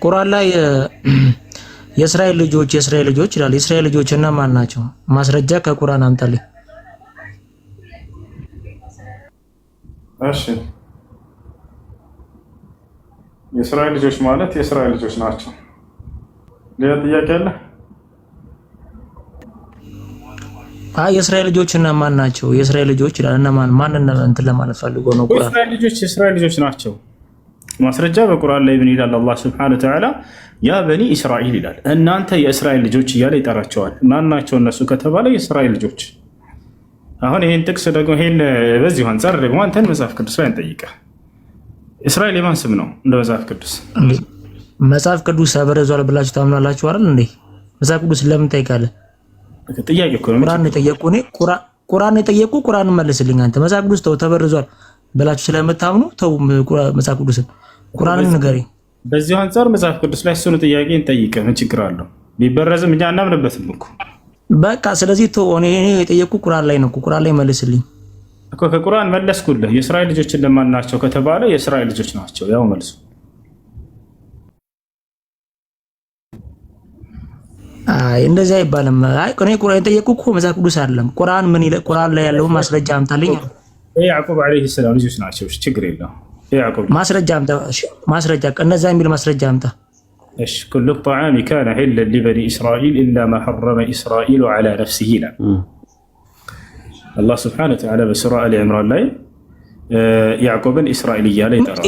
ቁርአን ላይ የእስራኤል ልጆች ይላል። የእስራኤል ልጆች እነማን ናቸው? ማስረጃ ከቁርአን አምጣልኝ። እሺ የእስራኤል ልጆች ማለት የእስራኤል ልጆች ናቸው። ሌላ ጥያቄ አለ? የእስራኤል ልጆች እነማን ናቸው? የእስራኤል ልጆች ይላል። እነማን እንትን ለማለት ፈልጎ ነው? ቁርአን የእስራኤል ልጆች ናቸው። ማስረጃ በቁርአን ላይ ምን ይላል? አላህ ሱብሓነሁ ወተዓላ ያ በኒ እስራኤል ይላል። እናንተ የእስራኤል ልጆች እያለ ይጠራቸዋል። ማን ናቸው እነሱ ከተባለ የእስራኤል ልጆች። አሁን ይሄን ጥቅስ ደግሞ ይሄን በዚሁ አንፃር ደግሞ አንተን መጽሐፍ ቅዱስ ላይ እንጠይቀህ። እስራኤል የማን ስም ነው? እንደ መጽሐፍ ቅዱስ ተበረዟል ብላችሁ ታምናላችሁ አይደል እንዴ? መጽሐፍ ቅዱስ ለምን ጠይቃለህ? ጥያቄ እኮ ነው። ቁርአን የጠየቁ እኔ ቁርአን የጠየቁ ቁርአን መልስልኝ አንተ። መጽሐፍ ቅዱስ ተበርዟል ብላችሁ ስለምታምኑ ተው መጽሐፍ ቅዱስን ቁርአንን ንገረኝ። በዚሁ አንፃር መጽሐፍ ቅዱስ ላይ እሱን ጥያቄ እንጠይቀህ። ምን ችግር አለው? ቢበረዝም እኛ አናምንበትም እኮ በቃ። ስለዚህ ተው እኔ የጠየቁ ቁርአን ላይ ነው። ቁርአን ላይ መልስልኝ እኮ። ከቁርአን መለስኩልህ። የእስራኤል ልጆች ለማን ናቸው ከተባለ የእስራኤል ልጆች ናቸው። ያው መልሱ እንደዚህ አይባልም። እኔ ቁርአን የጠየቁ እኮ መጽሐፍ ቅዱስ አይደለም። ቁርአን ምን ይላል? ቁርአን ላይ ያለው ማስረጃ አምጣልኝ። ያዕቆብ አለይሂ ሰላም ልጆች ናቸው። ችግር የለውም። ያዕቆብ ማስረጃ አምጣ። ማስረጃ ከነዛ የሚል ማስረጃ አምጣ። እሺ ኩሉ ጣዓሚ ካነ ሒለን ሊበኒ እስራኤል ኢላ ማ ሐረመ እስራኤል ዐላ ነፍሲሂ ይላል አላህ ሱብሓነሁ ወተዓላ በሱራ አሊ ዕምራን ላይ ያዕቆብን እስራኤል እያለ ይጠራል።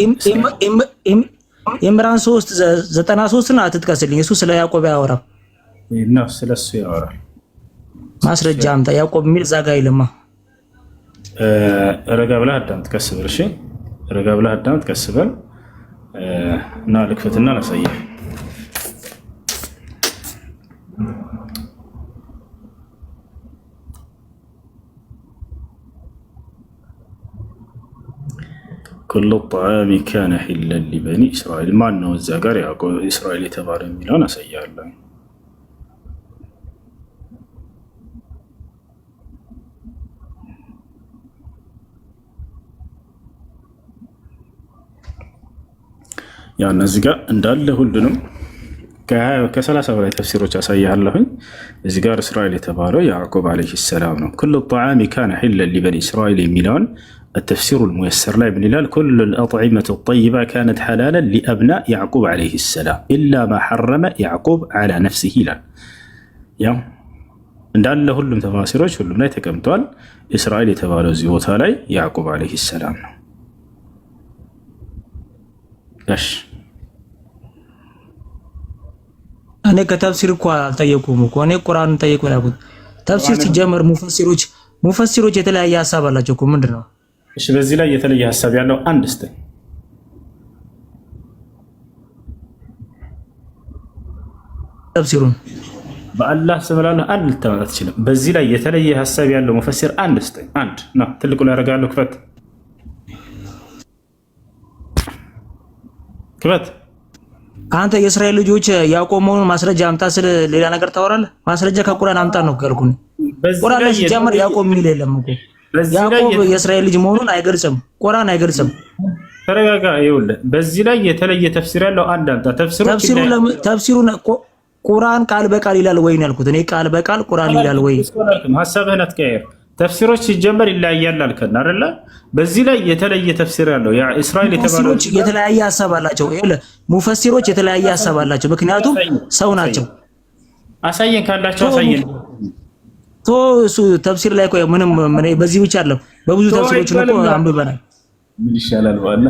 ኢምራን 3:93 አትጥቀስልኝ። እሱ ስለ ያዕቆብ አያወራም። ነው ስለሱ ያወራል። ማስረጃ አምጣ። ያዕቆብ የሚል እዛ ጋ ይልማ። ረጋ ብለህ አዳምጥ፣ ቀስ በል። እሺ ረጋ ብለህ አዳምጥ፣ ቀስ በል እና ልክፈትና ላሳየህ። ኩሉ ጣዓሚ ካነ ሒለን ሊበኒ እስራኤል። ማን ነው እዚያ ጋር ያዕቆብ እስራኤል የተባለ የሚለውን አሳያለሁ። ያ እነዚህ ጋር እንዳለ ሁሉንም ከ30 በላይ ተፍሲሮች አሳያለሁኝ። እዚህ ጋር እስራኤል የተባለው ያዕቆብ አለይሂ ሰላም ነው። ኩሉ ጣዓሚ ካነ ሒለን ሊበኒ እስራኤል የሚለውን التفسير الميسر لا ابن هلال كل الأطعمة الطيبة كانت حلالا لأبناء يعقوب عليه السلام إلا ما حرم يعقوب على نفسه لا يا እንዳለ ሁሉም ተፋሲሮች ሁሉም ላይ ተቀምጧል። እስራኤል የተባለው እዚህ ቦታ ላይ ያዕቆብ አለይሂ ሰላም ነው። እሺ እኔ ከተፍሲር እኮ አልጠየቁም እኮ እኔ ቁርአንን ጠየቁ ያልኩት። ተፍሲር ሲጀመር ሙፈሲሮች የተለያየ ሐሳብ አላቸው እኮ ምንድን ነው? እሺ በዚህ ላይ የተለየ ሐሳብ ያለው አንድ እስቲ ተፍሲሩን በአላህ ስብላህ አንድ ልታመጣ ትችልም። በዚህ ላይ የተለየ ሐሳብ ያለው ሙፈሲር አንድ እስቲ አንድ ነው። ትልቁ ላይ ያደርጋለሁ። ክፈት አንተ የእስራኤል ልጆች ያዕቆብ መሆኑን ማስረጃ አምጣ ስለ ሌላ ነገር ታወራለህ። ማስረጃ ከቁርአን አምጣ ነው ያልኩኝ። ቁርአን ላይ ሲጀመር ያዕቆብ የሚል የለም እኮ። ያዕቆብ የእስራኤል ልጅ መሆኑን አይገልጽም፣ ቁርአን አይገልጽም። ተረጋጋ። ይኸውልህ በዚህ ላይ የተለየ ተፍሲር ያለው አንድ አምጣ። ተፍሲሩን ቁርአን ቃል በቃል ይላል ወይ ነው ያልኩት። እኔ ቃል በቃል ቁርአን ይላል ወይ? ሐሳብህን አትቀያየር። ተፍሲሮች ሲጀመር ይለያያል አልከን አይደለ? በዚህ ላይ የተለየ ተፍሲር ያለው ያ እስራኤል የተባለው የተለያየ ሐሳብ አላቸው። ይኸውልህ ሙፈሲሮች የተለያየ ሐሳብ አላቸው፣ ምክንያቱም ሰው ናቸው። አሳየን ካላቸው አሳየን። እሱ ተፍሲር ላይ እኮ ምንም በዚህ ብቻ አይደለም፣ በብዙ ተፍሲሮች እኮ አንብበናል። ምን ይሻላል ዋላ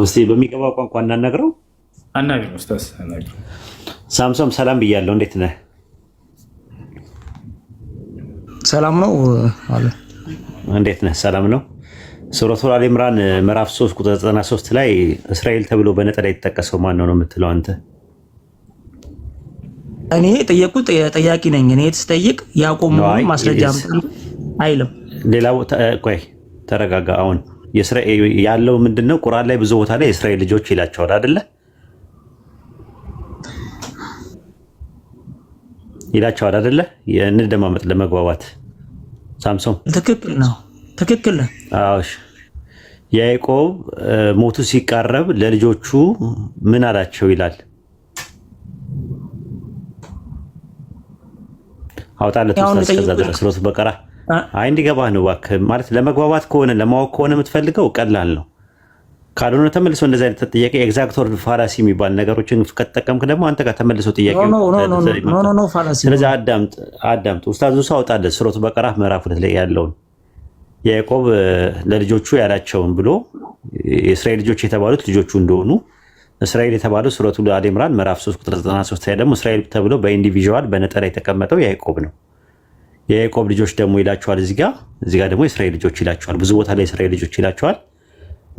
እስቲ በሚገባው ቋንቋ እናናግረው። ኡስታዝ አናግረው። ሳምሶን ሰላም ብያለሁ። እንዴት ነህ? ሰላም ነው አለ። እንዴት ነህ? ሰላም ነው። ሱረቱል አሊ ኢምራን ምዕራፍ 3 ቁጥር 93 ላይ እስራኤል ተብሎ በነጠላ የተጠቀሰው ማን ነው የምትለው አንተ? እኔ ጠየቁት ጠያቂ ነኝ። እኔ ተጠይቅ ያዕቆብ መሆኑን ማስረጃ አይልም። ሌላው ቆይ ተረጋጋ። አሁን የእስራኤል ያለው ምንድነው? ቁርአን ላይ ብዙ ቦታ ላይ የእስራኤል ልጆች ይላቸዋል አይደለ? ይላቸዋል አይደለ? እንደማመጥ ለመግባባት ሳምሶን ትክክል ነው። ትክክል ነው። አዎ ያዕቆብ ሞቱ ሲቃረብ ለልጆቹ ምን አላቸው ይላል። አውጣለት ኡስታዝ ከዛ ድረስ ሱረቱ በቀራ አይ እንዲገባህ ነው እባክህ። ማለት ለመግባባት ከሆነ ለማወቅ ከሆነ የምትፈልገው ቀላል ነው። ካልሆነ ተመልሶ እንደዚህ አይነት ጥያቄ ኤግዛክት ወርድ ፋላሲ የሚባል ነገሮችን ከተጠቀምክ ደግሞ አንተ ጋር ተመልሶ ጥያቄ ኖ ፋላሲ። ስለዚህ አዳምጥ ኡስታዝ ኡሳ አውጣለት ሱረቱ በቀራ ምዕራፍ 2 ላይ ያለውን ያዕቆብ ለልጆቹ ያላቸውን ብሎ የእስራኤል ልጆች የተባሉት ልጆቹ እንደሆኑ እስራኤል የተባለው ሱረቱ አሊ ኢምራን ምዕራፍ 3 ቁጥር 93 ላይ ደግሞ እስራኤል ተብሎ በኢንዲቪጁዋል በነጠላ የተቀመጠው ያዕቆብ ነው። የያዕቆብ ልጆች ደግሞ ይላቸዋል እዚህ ጋር ደግሞ የእስራኤል ልጆች ይላቸዋል። ብዙ ቦታ ላይ እስራኤል ልጆች ይላቸዋል።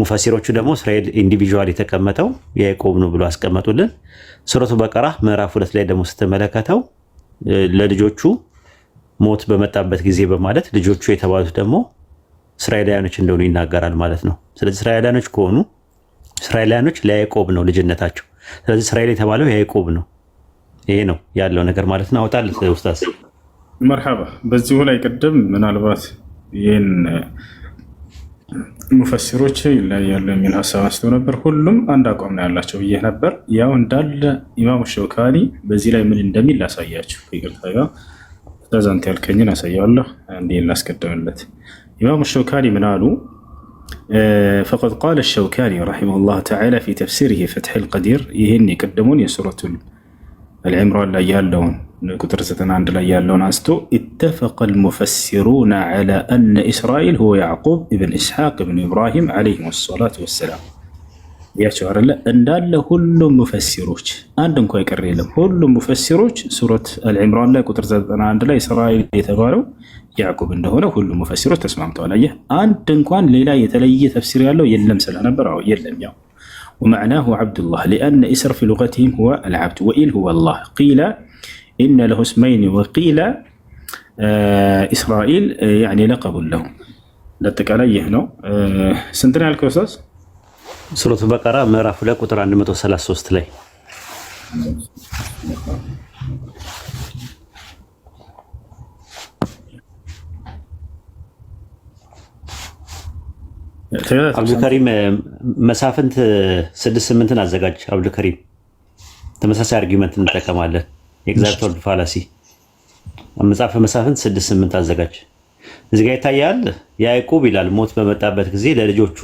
ሙፈሲሮቹ ደግሞ እስራኤል ኢንዲቪጁዋል የተቀመጠው ያዕቆብ ነው ብሎ አስቀመጡልን። ሱረቱ በቀራ ምዕራፍ 2 ላይ ደግሞ ስትመለከተው ለልጆቹ ሞት በመጣበት ጊዜ በማለት ልጆቹ የተባሉት ደግሞ እስራኤላውያኖች እንደሆኑ ይናገራል ማለት ነው። ስለዚህ እስራኤላውያኖች ከሆኑ እስራኤላውያኖች ለያዕቆብ ነው ልጅነታቸው። ስለዚህ እስራኤል የተባለው ያዕቆብ ነው። ይሄ ነው ያለው ነገር ማለት ነው። አውጣልህ ኡስታዝ። መርሐባ። በዚሁ ላይ ቅድም ምናልባት ይህን ሙፈሲሮች ይለያሉ የሚል ሀሳብ አንስተው ነበር። ሁሉም አንድ አቋም ነው ያላቸው ብዬ ነበር። ያው እንዳለ ኢማሙ ሸውካኒ በዚህ ላይ ምን እንደሚል ላሳያችሁ። ይቅርታ ጋር ኡስታዝ ያልከኝን አሳያለሁ። እንዲህ ላስቀድምለት። ኢማሙ ሸውካኒ ምን አሉ? فقد قال الشوكاني رحمه الله تعالى في تفسيره فتح القدير يهني قدمون يسورة العمران لا يالون كتر 91 لا يالون عستو اتفق المفسرون على أن إسرائيل هو يعقوب ابن إسحاق ابن إبراهيم عليهم الصلاة والسلام يا شعر الله أن دال كل مفسروج عندهم كوي كريلم كل مفسروج سورة العمران لا كتر 91 لا إسرائيل يتبارو ያዕቆብ እንደሆነ ሁሉ ሙፈሲሮች ተስማምተዋል። አየህ አንድ እንኳን ሌላ የተለየ ተፍሲር ያለው የለም ስለነበር የለም። ያው ومعناه عبد الله لأن إسر في لغتهم هو العبد وإل هو الله قيل إن له اسمين وقيل إسرائيل يعني لقب له لتك عليه ነው ስንትና ያልከው ኡስታዝ ሱረቱ በቀራ ምዕራፍ 2 ቁጥር 133 ላይ አብዱልከሪም መሳፍንት 6-8ን አዘጋጅ። አብዱልከሪም ተመሳሳይ አርጊመንት እንጠቀማለን። ኤግዛክት ወርድ ፋላሲ መጽሐፈ መሳፍንት 6-8 አዘጋጅ። እዚህ ጋር ይታያል። ያዕቆብ ይላል ሞት በመጣበት ጊዜ ለልጆቹ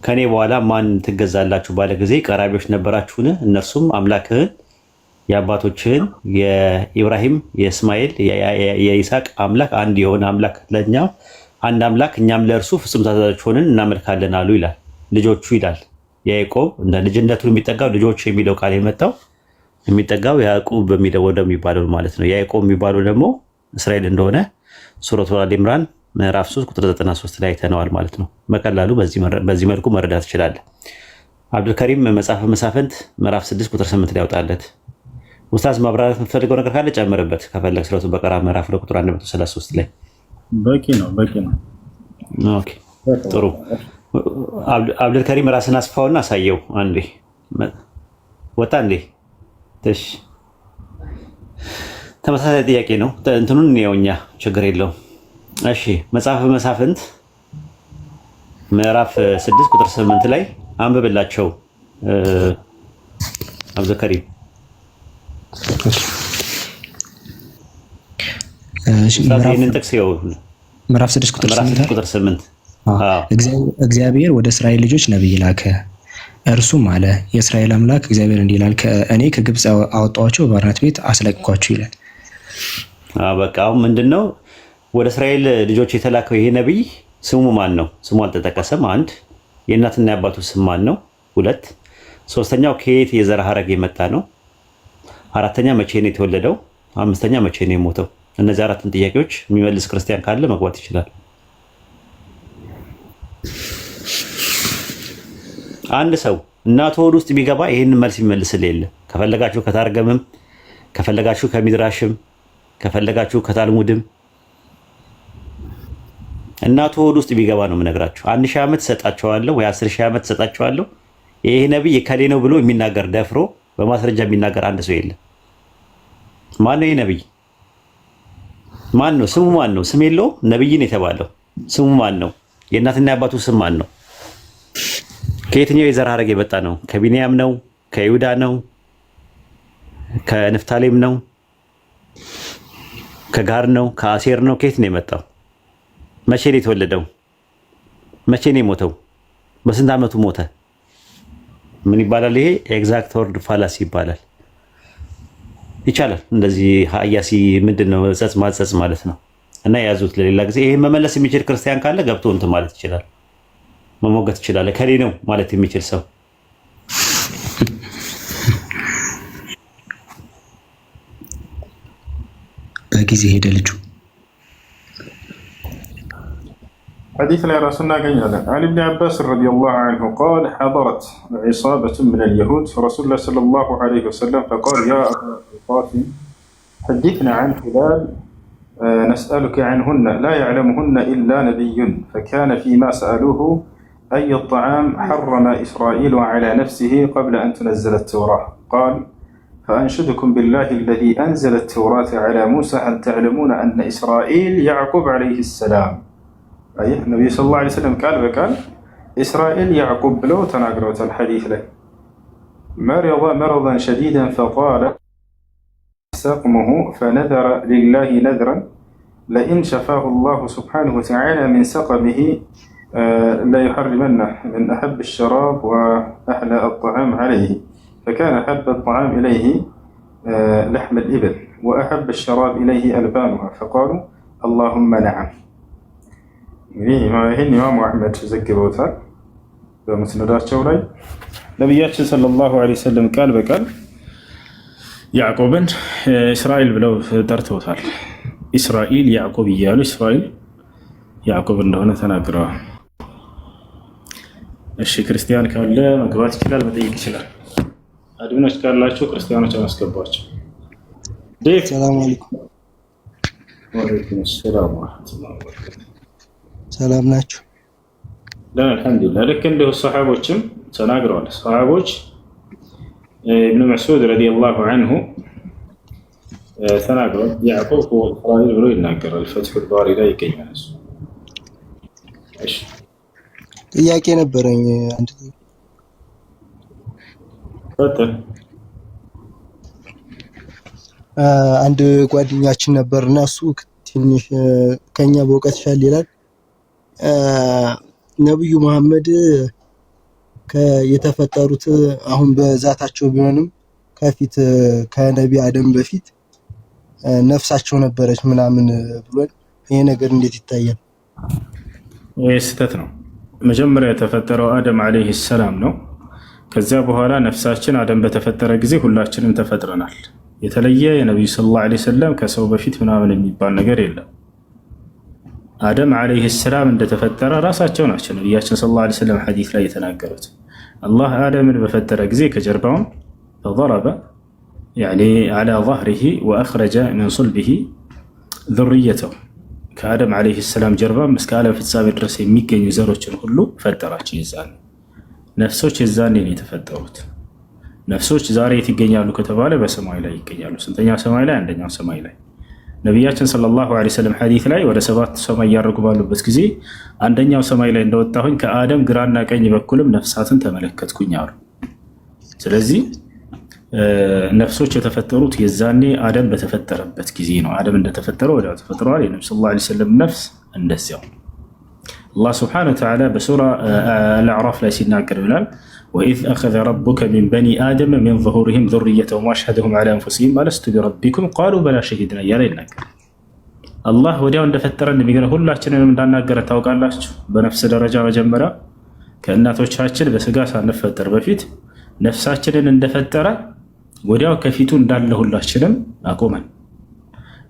ከኔ በኋላ ማን ትገዛላችሁ ባለ ጊዜ ቀራቢዎች ነበራችሁን? እነርሱም አምላክህን የአባቶችህን የኢብራሂም የእስማኤል የይስሐቅ አምላክ አንድ የሆነ አምላክ ለኛ አንድ አምላክ እኛም ለእርሱ ፍጹም ታዛዦች ሆነን እናመልካለን አሉ ይላል። ልጆቹ ይላል ያዕቆብ እንደ ልጅነቱ የሚጠጋው ልጆች የሚለው ቃል የመጣው የሚጠጋው ያዕቆብ በሚለው ወደሚባለው ማለት ነው። ያዕቆብ የሚባለው ደግሞ እስራኤል እንደሆነ ሱረቱ አሊ ኢምራን ምዕራፍ 3 ቁጥር 93 ላይ ተነዋል ማለት ነው። በቀላሉ በዚህ መልኩ መረዳት ይችላል። አብዱልከሪም መጽሐፈ መሳፍንት ምዕራፍ 6 ቁጥር 8 ላይ ያወጣለት። ኡስታዝ ማብራራት የምትፈልገው ነገር ካለ ጨምርበት ከፈለግ። ሱረቱ በቀራ ምዕራፍ 2 ቁጥር 133 ላይ በቂ ነው። ኦኬ ጥሩ። አብዱልከሪም ራስን አስፋውና አሳየው። አንዴ ወጣ እንዴ ተሽ ተመሳሳይ ጥያቄ ነው። እንትኑን የውኛ ችግር የለውም። እሺ መጽሐፈ መሳፍንት ምዕራፍ 6 ቁጥር 8 ላይ አንብብላቸው አብዱልከሪም። ምዕራፍ 6 ቁጥር 8 እግዚአብሔር ወደ እስራኤል ልጆች ነብይ ላከ፣ እርሱም አለ የእስራኤል አምላክ እግዚአብሔር እንዲህ ይላል እኔ ከግብፅ አወጣኋቸው ባርነት ቤት አስለቅኳቸው ይላል። በቃ አሁን ምንድነው ወደ እስራኤል ልጆች የተላከው ይሄ ነብይ ስሙ ማን ነው? ስሙ አልተጠቀሰም። አንድ የእናትና የአባቱ ስም ማን ነው? ሁለት ሶስተኛው ከየት የዘር ሐረግ የመጣ ነው? አራተኛ መቼ ነው የተወለደው? አምስተኛ መቼ ነው የሞተው? እነዚህ አራቱን ጥያቄዎች የሚመልስ ክርስቲያን ካለ መግባት ይችላል። አንድ ሰው እናቱ ሆድ ውስጥ ቢገባ ይሄንን መልስ የሚመልስልህ የለም። ከፈለጋችሁ ከታርገምም፣ ከፈለጋችሁ ከሚድራሽም፣ ከፈለጋችሁ ከታልሙድም እናቱ ሆድ ውስጥ ቢገባ ነው የምነግራችሁ። 1000 ዓመት ሰጣቸዋለሁ ወይ 10000 ዓመት ሰጣቸዋለሁ ይሄ ነብይ ከሌ ነው ብሎ የሚናገር ደፍሮ በማስረጃ የሚናገር አንድ ሰው የለም። ማን ነው ይሄ ነብይ? ማን ነው? ስሙ ማን ነው? ስም የለውም። ነብይን የተባለው ስሙ ማን ነው? የእናትና የአባቱ ስም ማን ነው? ከየትኛው የዘር ሐረግ የመጣ ነው? ከቢንያም ነው? ከይሁዳ ነው? ከንፍታሌም ነው? ከጋር ነው? ከአሴር ነው? ከየት ነው የመጣው? መቼ ነው የተወለደው? መቼ ነው የሞተው? በስንት ዓመቱ ሞተ? ምን ይባላል? ይሄ ኤግዛክት ወርድ ፋላሲ ይባላል። ይቻላል እንደዚህ ሀያሲ ምንድነው ጸጽ ማጸጽ ማለት ነው። እና የያዙት ለሌላ ጊዜ ይሄን መመለስ የሚችል ክርስቲያን ካለ ገብቶ እንትን ማለት ይችላል፣ መሞገት ይችላል። ከሌ ነው ማለት የሚችል ሰው በጊዜ ሄደ ልጁ። حديث لا رسولنا قال عن ابن عباس رضي الله عنه قال حضرت عصابة من اليهود رسول الله صلى الله عليه وسلم فقال يا أبا القاسم حدثنا عن هلال نسألك عنهن لا يعلمهن إلا نبي فكان فيما سألوه أي الطعام حرم إسرائيل على نفسه قبل أن تنزل التوراة قال فأنشدكم بالله الذي أنزل التوراة على موسى هل تعلمون أن إسرائيل يعقوب عليه السلام أي النبي صلى الله عليه وسلم قال بقال إسرائيل يعقوب بلو تناقروت الحديث له مرض مرضا شديدا فقال سقمه فنذر لله نذرا لئن شفاه الله سبحانه وتعالى من سقمه لا يحرمنه من أحب الشراب وأحلى الطعام عليه فكان أحب الطعام إليه لحم الإبل وأحب الشراب إليه ألبانها فقالوا اللهم نعم. ይህን ኢማሙ አሕመድ ዘግበውታል በመስነዳቸው ላይ ነቢያችን ሰለላሁ ዐለይሂ ወሰለም ቃል በቃል ያዕቆብን እስራኤል ብለው ጠርተውታል። እስራኤል ያዕቆብ እያሉ እስራኤል ያዕቆብ እንደሆነ ተናግረዋል። እሺ ክርስቲያን ካለ መግባት ይችላል፣ መጠየቅ ይችላል። አድሚኖች ካላችሁ ክርስቲያኖች አስገቧቸው። ሰላም አለይኩም። ወአለይኩም ሰላም ወራህመቱላሂ ወበረካቱህ። ሰላም ናችሁ? አልሐምዱሊላህ። ልክ እንዲሁ ሰሓቦችም ተናግረዋል። ሰሓቦች ኢብኑ መስዑድ ረዲየላሁ ዐንሁ ተናግረዋል። ያዕቆብ እስራኤል ብሎ ይናገራል። ፈትሑል ባሪ ላይ ይገኛል። እሺ ጥያቄ ነበረኝ። አንድ ጓደኛችን ነበርና እሱ ትንሽ ከኛ በእውቀት ሻል ይላል። ነብዩ መሐመድ የተፈጠሩት አሁን በዛታቸው ቢሆንም ከፊት ከነቢ አደም በፊት ነፍሳቸው ነበረች ምናምን ብሏል። ይሄ ነገር እንዴት ይታያል? ይህ ስህተት ነው። መጀመሪያ የተፈጠረው አደም አለይሂ ሰላም ነው። ከዚያ በኋላ ነፍሳችን አደም በተፈጠረ ጊዜ ሁላችንም ተፈጥረናል። የተለየ የነቢዩ ሰለላሁ ዐለይሂ ወሰለም ከሰው በፊት ምናምን የሚባል ነገር የለም። አደም አለይሂ ሰላም እንደተፈጠረ ራሳቸው ናቸው ነቢያችን ሰለላሁ ዐለይሂ ወሰለም ሐዲስ ላይ የተናገሩት። አላህ አደምን በፈጠረ ጊዜ ከጀርባውን ፈضرب يعني على ظهره واخرج من صلبه ذريته ከአደም አለይሂ ሰላም ጀርባም እስከ ዓለም ፍጻሜ ድረስ የሚገኙ ዘሮችን ሁሉ ፈጠራቸው። ይዛል ነፍሶች የዛኔ ነው የተፈጠሩት። ነፍሶች ዛሬ የት ይገኛሉ ከተባለ በሰማይ ላይ ይገኛሉ። ስንተኛ ሰማይ ላይ? አንደኛው ሰማይ ላይ። ነቢያችን ሰለላሁ ዐለይሂ ወሰለም ሐዲስ ላይ ወደ 7 ሰማይ ያረጉ ባሉበት ጊዜ አንደኛው ሰማይ ላይ እንደወጣሁኝ ከአደም ግራና ቀኝ በኩልም ነፍሳትን ተመለከትኩኝ አሉ። ስለዚህ ነፍሶች የተፈጠሩት የዛኔ አደም በተፈጠረበት ጊዜ ነው። አደም እንደተፈጠረ ወዲያው ተፈጥሯል። የነብዩ ሰለላሁ ዐለይሂ ወሰለም ነፍስ እንደዚያው። አላህ ሱብሓነሁ ወተዓላ በሱራ አልአዕራፍ ላይ ሲናገር ይላል ወኢዝ አኸዘ ረቡከ ሚን በኒ አደም ሚን ዙሁሪሂም ዙርየተሁም ወአሽሀደሁም ዐላ አንፉሲሂም አለስቱ ቢረቢኩም ቃሉ በላ ሸሂድና እያለ ይናገራል። አላህ ወዲያው እንደፈጠረ እንደሚገርም ሁላችንንም እንዳናገረ ታውቃላችሁ። በነፍስ ደረጃ መጀመሪያ ከእናቶቻችን በስጋ ሳንፈጠር በፊት ነፍሳችንን እንደፈጠረ ወዲያው ከፊቱ እንዳለ ሁላችንም አቆመን።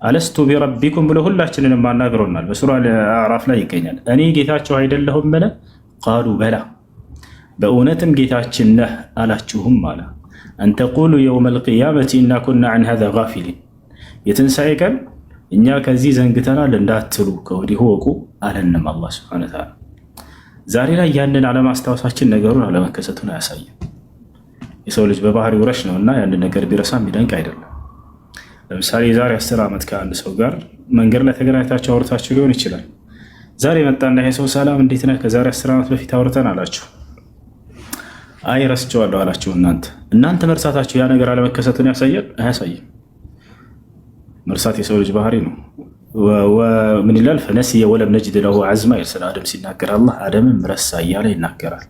አለስቱ ቢረቢኩም ብሎ ሁላችንንም አናግሮናል። በሱራ አዕራፍ ላይ ይገኛል። እኔ ጌታቸው አይደለሁም ብለ ቃሉ በላ በእውነትም ጌታችን ነህ አላችሁም አለ። አንተቁሉ የውመል ቂያመቲ ኢና ኩና ዐን ሃዛ ጋፊሊን የትንሣኤ ቀን እኛ ከዚህ ዘንግተናል እንዳትሉ ከወዲሁ ወቁ አለንም አላህ ሱብሓነሁ ወተዓላ። ዛሬ ላይ ያንን አለማስታወሳችን ነገሩን አለመከሰቱን አያሳይም። የሰው ልጅ በባህሪው ረሽ ነው እና ያንን ነገር ቢረሳ የሚደንቅ አይደለም። ለምሳሌ የዛሬ 10 ዓመት ከአንድ ሰው ጋር መንገድ ላይ ተገናኝታችሁ አውርታችሁ ሊሆን ይችላል። ዛሬ መጣና ይሄ ሰው ሰላም እንዴት ነህ ከዛሬ 10 ዓመት በፊት አውርተን አላችሁ። አይ ረስቼዋለሁ አላችሁ። እናንተ መርሳታችሁ ያ ነገር አለመከሰቱን ያሳያል? አያሳይም። መርሳት የሰው ልጅ ባህሪ ነው። ምን ይላል? ፈነሲየ ወለም ነጅድ ለሁ ዐዝማ ይላል ስለ አደም ሲናገር አላህ አደምን ረሳ እያለ ይናገራል።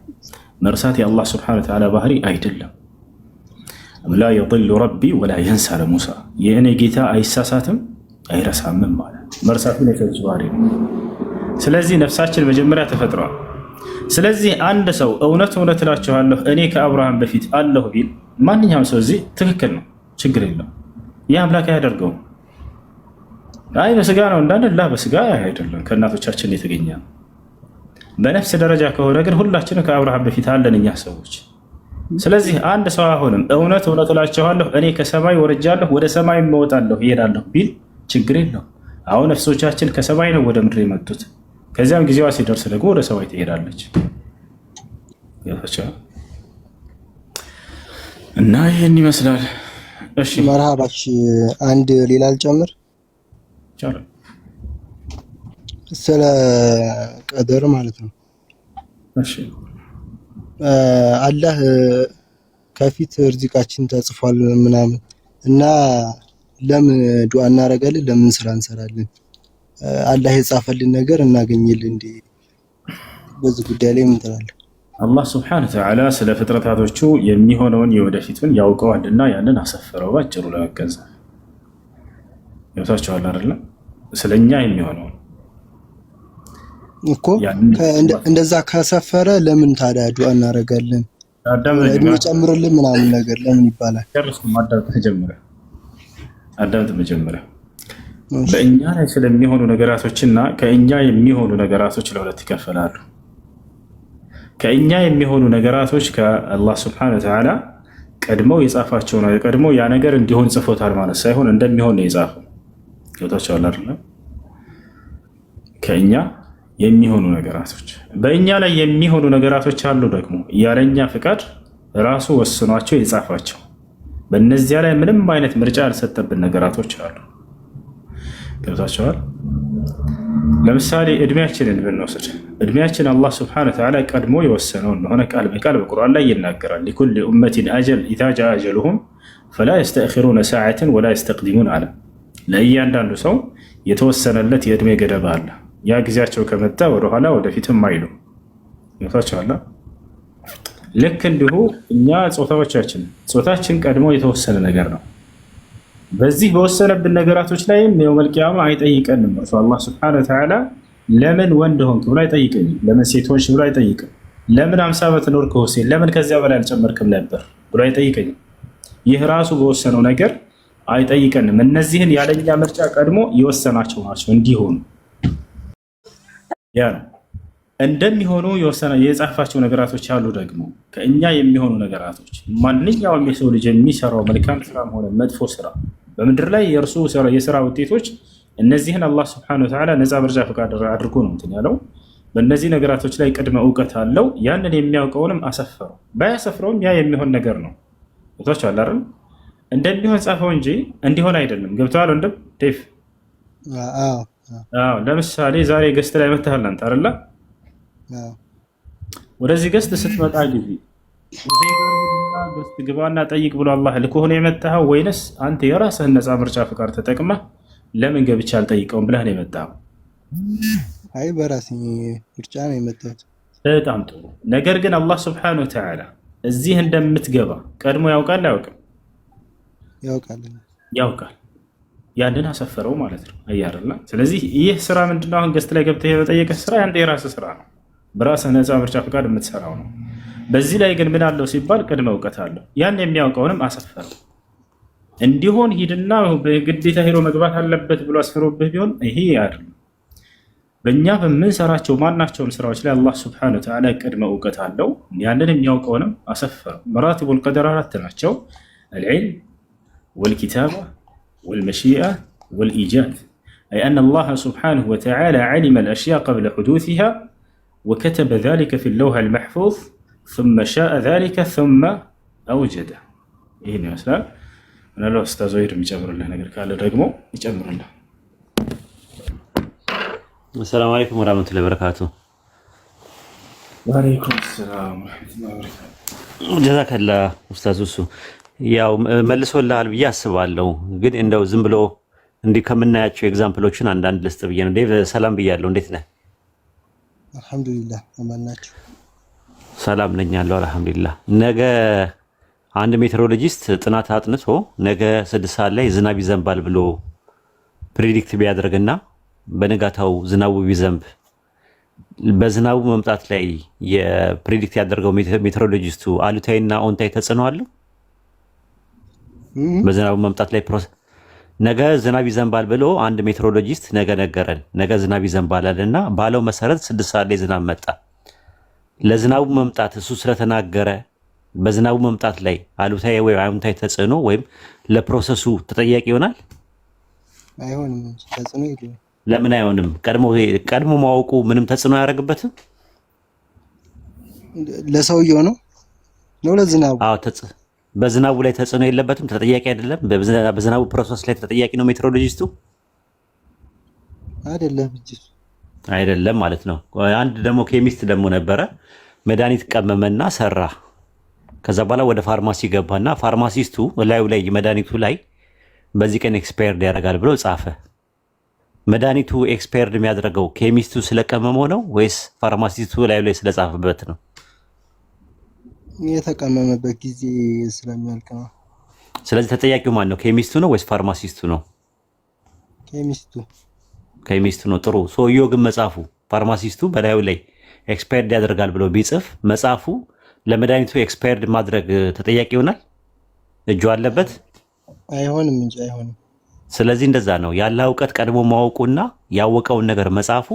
መርሳት የአላህ ስብሐነሁ ወተዓላ ባህሪ አይደለም። ላ የضሉ ረቢ ወላ የንሳ ለሙሳ የእኔ ጌታ አይሳሳትም አይረሳምም ማለት መርሳት ግን የሰው ልጅ ባህሪ ነው። ስለዚህ ነፍሳችን መጀመሪያ ተፈጥሯል። ስለዚህ አንድ ሰው እውነት እላችኋለሁ እኔ ከአብርሃም በፊት አለሁ ቢል ማንኛውም ሰው እዚህ ትክክል ነው፣ ችግር የለው። ይህ አምላክ አያደርገውም። አይ በስጋ ነው እንዳንላ በስጋ አይደለም፣ ከእናቶቻችን የተገኘ ነው። በነፍስ ደረጃ ከሆነ ግን ሁላችንም ከአብርሃም በፊት አለን እኛ ሰዎች። ስለዚህ አንድ ሰው አሁንም እውነት እላችኋለሁ እኔ ከሰማይ ወርጃለሁ ወደ ሰማይ እወጣለሁ እሄዳለሁ ቢል ችግር የለው። አሁን ነፍሶቻችን ከሰማይ ነው ወደ ምድር የመጡት። ከዚያም ጊዜዋ ሲደርስ ደግሞ ወደ ሰማይ ትሄዳለች እና ይህን ይመስላል። እሺ መርሃባሽ አንድ ሌላ ልጨምር ስለ ቀደር ማለት ነው። እሺ አላህ ከፊት ርዚቃችን ተጽፏል ምናምን እና ለምን ዱዓ እናደርጋለን? ለምን ስራ እንሰራለን? አላህ የጻፈልን ነገር እናገኝልን እንዴ? በዚህ ጉዳይ ላይ ምን ትላለህ? አላህ ሱብሓነሁ ወተዓላ ስለ ፍጥረታቶቹ የሚሆነውን የወደፊቱን ያውቀዋልና ያንን አሰፈረው። ባጭሩ ለመገንዘብ ይወታቸዋል አይደለም? ስለኛ የሚሆነውን እኮ እንደዛ ከሰፈረ ለምን ታዲያ ዱዓ እናደርጋለን? እድሜ ጨምርልን ምናምን ነገር ለምን ይባላል? አዳምጥ መጀመሪያ በእኛ ላይ ስለሚሆኑ ነገራቶችና ከእኛ የሚሆኑ ነገራቶች ለሁለት ይከፈላሉ። ከእኛ የሚሆኑ ነገራቶች ከአላህ ስብሐነሁ ወተዓላ ቀድመው የጻፋቸው ነው። ቀድሞ ያ ነገር እንዲሆን ጽፎታል ማለት ሳይሆን እንደሚሆን ነው የጻፈው። ገብታችኋል አይደል? ከእኛ የሚሆኑ ነገራቶች በእኛ ላይ የሚሆኑ ነገራቶች አሉ ደግሞ ያለኛ ፍቃድ ራሱ ወስኗቸው የጻፋቸው። በእነዚያ ላይ ምንም አይነት ምርጫ ያልሰጠብን ነገራቶች አሉ። ገብታችኋል? ለምሳሌ እድሜያችንን ብንወስድ እድሜያችን አላህ ስብሐነሁ ወተዓላ ቀድሞ የወሰነው እንደሆነ ቃል በቃል በቁርአን ላይ ይናገራል። ሊኩሊ ኡመቲን አጀል ኢዛ ጃአ አጀሉሁም ፈላ የስተእኺሩነ ሰዓተን ወላ የስተቅዲሙን አለ። ለእያንዳንዱ ሰው የተወሰነለት የእድሜ ገደብ አለ። ያ ጊዜያቸው ከመጣ ወደኋላ ወደፊትም አይሉ። ገብታችኋል? ልክ እንዲሁ እኛ ጾታችን ቀድሞ የተወሰነ ነገር ነው። በዚህ በወሰነብን ነገራቶች ላይም የውመል ቂያማ አይጠይቀንም። እርሱ አላህ ስብሐነሁ ወተዓላ ለምን ወንድ ሆንክ ብሎ አይጠይቀኝም። ለምን ሴት ሆንሽ ብሎ አይጠይቅም። ለምን 50 ዓመት ኖርክ ሁሴን ለምን ከዚያ በላይ አልጨመርክም ነበር ብሎ አይጠይቀኝም። ይህ ራሱ በወሰነው ነገር አይጠይቀንም። እነዚህን ያለኛ ምርጫ ቀድሞ የወሰናቸው ናቸው እንዲሆኑ። ያ ነው እንደሚሆኑ የጻፋቸው ነገራቶች አሉ። ደግሞ ከእኛ የሚሆኑ ነገራቶች ማንኛውም የሰው ልጅ የሚሰራው መልካም ስራም ሆነ መጥፎ ስራ በምድር ላይ የእርሱ የስራ ውጤቶች እነዚህን አላህ ስብሐነሁ ወተዓላ ነፃ ምርጫ ፈቃድ አድርጎ ነው እንትን ያለው። በእነዚህ ነገራቶች ላይ ቅድመ እውቀት አለው። ያንን የሚያውቀውንም አሰፈረው። ባያሰፍረውም ያ የሚሆን ነገር ነው። ገብቷችኋል አይደል? እንደሚሆን ጻፈው እንጂ እንዲሆን አይደለም። ገብተዋል ወንድም ዴፍ? አዎ። ለምሳሌ ዛሬ ገስት ላይ መተሃል አንተ አይደለ? ወደዚህ ገስት ስትመጣ ጊዜ ገስት ግባና ጠይቅ ብሎ አላህ ልኮህ ነው የመጣኸው ወይንስ አንተ የራስህን ነፃ ምርጫ ፍቃድ ተጠቅመህ ለምን ገብቼ አልጠይቀውም ብለህ ነው የመጣኸው? አይ በራሴ ምርጫ ነው የመጣሁት። በጣም ጥሩ። ነገር ግን አላህ ስብሐነሁ ወተዓላ እዚህ እንደምትገባ ቀድሞ ያውቃል አያውቅም? ያውቃል። ያንን አሰፈረው ማለት ነው። አያርና ስለዚህ ይህ ስራ ምንድነው? አሁን ገስት ላይ ገብተህ የመጠየቅህ ስራ ያንተ የራስህ ስራ ነው። በራስህ ነፃ ምርጫ ፍቃድ የምትሰራው ነው። በዚህ ላይ ግን ምን አለው ሲባል ቅድመ እውቀት አለው። ያን የሚያውቀውንም አሰፈረው። እንዲሆን ሂድና በግዴታ ሄዶ መግባት አለበት ብሎ አስፈሮብህ ቢሆን ይሄ አይደለም። በእኛ በምንሰራቸው ማናቸውም ስራዎች ላይ አላህ ስብሐነሁ ወተዓላ ቅድመ እውቀት አለው። ያንን የሚያውቀውንም አሰፈረው። መራቲቡል ቀደር 4 ናቸው። አልዕልም ወልኪታባ والمشيئة والإيجاد، أي أن الله سبحانه وتعالى علم الأشياء قبل حدوثها وكتب ذلك في اللوح المحفوظ ثم شاء ذلك ثم أوجده. إيه مثلا أنا لو أستاذ زهير يجمر الله نقدر قال رقمه يجمر الله. السلام عليكم ورحمة الله وبركاته. وعليكم السلام ورحمة الله وبركاته. ጀዛከላ ኡስታዝ። እሱ ያው መልሶልሃል ብዬ አስባለሁ። ግን እንደው ዝም ብሎ እንዲህ ከምናያቸው ኤግዛምፕሎችን አንዳንድ ልስጥ ብዬ ነው። ዴቭ ሰላም ብያለሁ። እንዴት ነህ? አልሐምዱሊላህ። ማን ናችሁ? ሰላም ነኝ ያለው አልሐምዱሊላህ። ነገ አንድ ሜትሮሎጂስት ጥናት አጥንቶ ነገ 6 ሰዓት ላይ ዝናብ ይዘንባል ብሎ ፕሪዲክት ቢያደርግና በነጋታው ዝናቡ ቢዘንብ በዝናቡ መምጣት ላይ የፕሪዲክት ያደርገው ሜትሮሎጂስቱ አሉታዊና ኦንታይ ተጽዕኖ አለው? በዝናቡ መምጣት ላይ ነገ ዝናብ ይዘንባል ብሎ አንድ ሜትሮሎጂስት ነገ ነገረን። ነገ ዝናብ ይዘንባል አለና ባለው መሰረት 6 ሰዓት ላይ ዝናብ መጣ። ለዝናቡ መምጣት እሱ ስለተናገረ በዝናቡ መምጣት ላይ አሉታዊ ወይ አዎንታዊ ተጽዕኖ ወይም ለፕሮሰሱ ተጠያቂ ይሆናል? አይሆንም። ተጽዕኖ የለውም። ለምን አይሆንም? ቀድሞ ማወቁ ምንም ተጽዕኖ አያደርግበትም? ለሰውየው ነው ለዝናቡ? አዎ በዝናቡ ላይ ተጽዕኖ የለበትም? ተጠያቂ አይደለም? በዝናቡ ፕሮሰስ ላይ ተጠያቂ ነው ሜትሮሎጂስቱ? አይደለም ማለት ነው። አንድ ደግሞ ኬሚስት ደግሞ ነበረ፣ መድኃኒት ቀመመና ሰራ። ከዛ በኋላ ወደ ፋርማሲ ገባና ፋርማሲስቱ ላዩ ላይ መድኃኒቱ ላይ በዚህ ቀን ኤክስፓየርድ ያደርጋል ብሎ ጻፈ። መድኃኒቱ ኤክስፓየርድ የሚያደርገው ኬሚስቱ ስለቀመመው ነው ወይስ ፋርማሲስቱ ላዩ ላይ ስለጻፈበት ነው? የተቀመመበት ጊዜ ስለሚያልቅ ነው። ስለዚህ ተጠያቂው ማን ነው? ኬሚስቱ ነው ወይስ ፋርማሲስቱ ነው? ኬሚስቱ ነው። ጥሩ። ሰውየው ግን መጻፉ ፋርማሲስቱ በላዩ ላይ ኤክስፓየርድ ያደርጋል ብሎ ቢጽፍ መጻፉ ለመድኃኒቱ ኤክስፓየርድ ማድረግ ተጠያቂ ይሆናል? እጁ አለበት? አይሆንም እንጂ አይሆንም። ስለዚህ እንደዛ ነው። ያለ እውቀት ቀድሞ ማወቁና ያወቀውን ነገር መጻፉ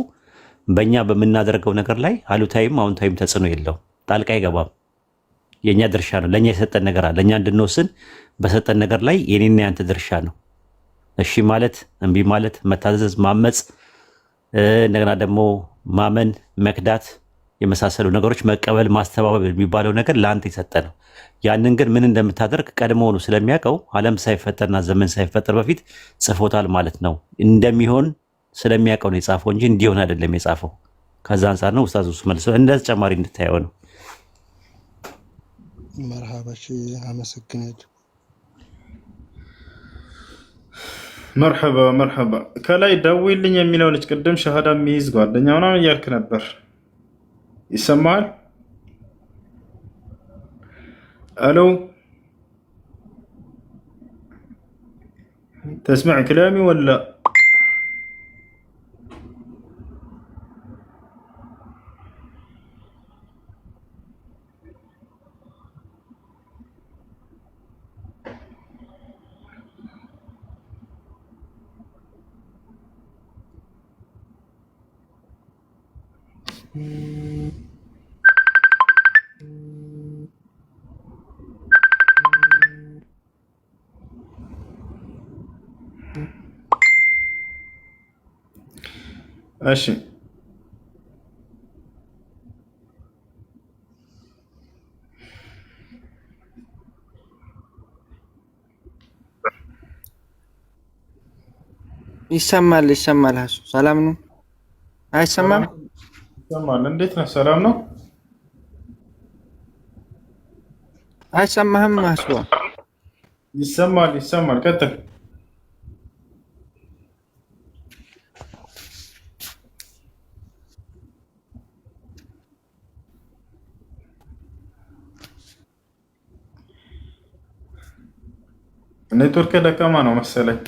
በእኛ በምናደርገው ነገር ላይ አሉታዊም አዎንታዊም ተጽዕኖ የለው፣ ጣልቃ አይገባም። የእኛ ድርሻ ነው። ለእኛ የሰጠን ነገር አለ። እኛ እንድንወስን በሰጠን ነገር ላይ የኔና ያንተ ድርሻ ነው። እሺ ማለት፣ እምቢ ማለት፣ መታዘዝ፣ ማመፅ፣ እንደገና ደግሞ ማመን፣ መክዳት የመሳሰሉ ነገሮች መቀበል፣ ማስተባበል የሚባለው ነገር ለአንተ የሰጠ ነው። ያንን ግን ምን እንደምታደርግ ቀድሞውኑ ስለሚያውቀው ዓለም ሳይፈጠርና ዘመን ሳይፈጠር በፊት ጽፎታል ማለት ነው። እንደሚሆን ስለሚያውቀው ነው የጻፈው እንጂ እንዲሆን አይደለም የጻፈው። ከዛ አንጻር ነው ኡስታዝ እሱ መልሶ እንደ ተጨማሪ እንድታየው ነው። መርሃባሽ አመሰግናለሁ። መርሐባ። ከላይ ደውልኝ የሚለው ልጅ ቅድም ሸሃዳ የሚይዝ ጓደኛ ምናምን እያልክ ነበር። ይሰማል? አሎ ተስማዕ ክላሚ ወላ? እሺ ይሰማል። ሀሱ ሰላም ነው? አይሰማም? ይሰማል። እንዴት ነህ? ሰላም ነው? አይሰማህም? ሀሱ ይሰማል። ቀጥል። ኔትወርክ ደካማ ነው መሰለኝ።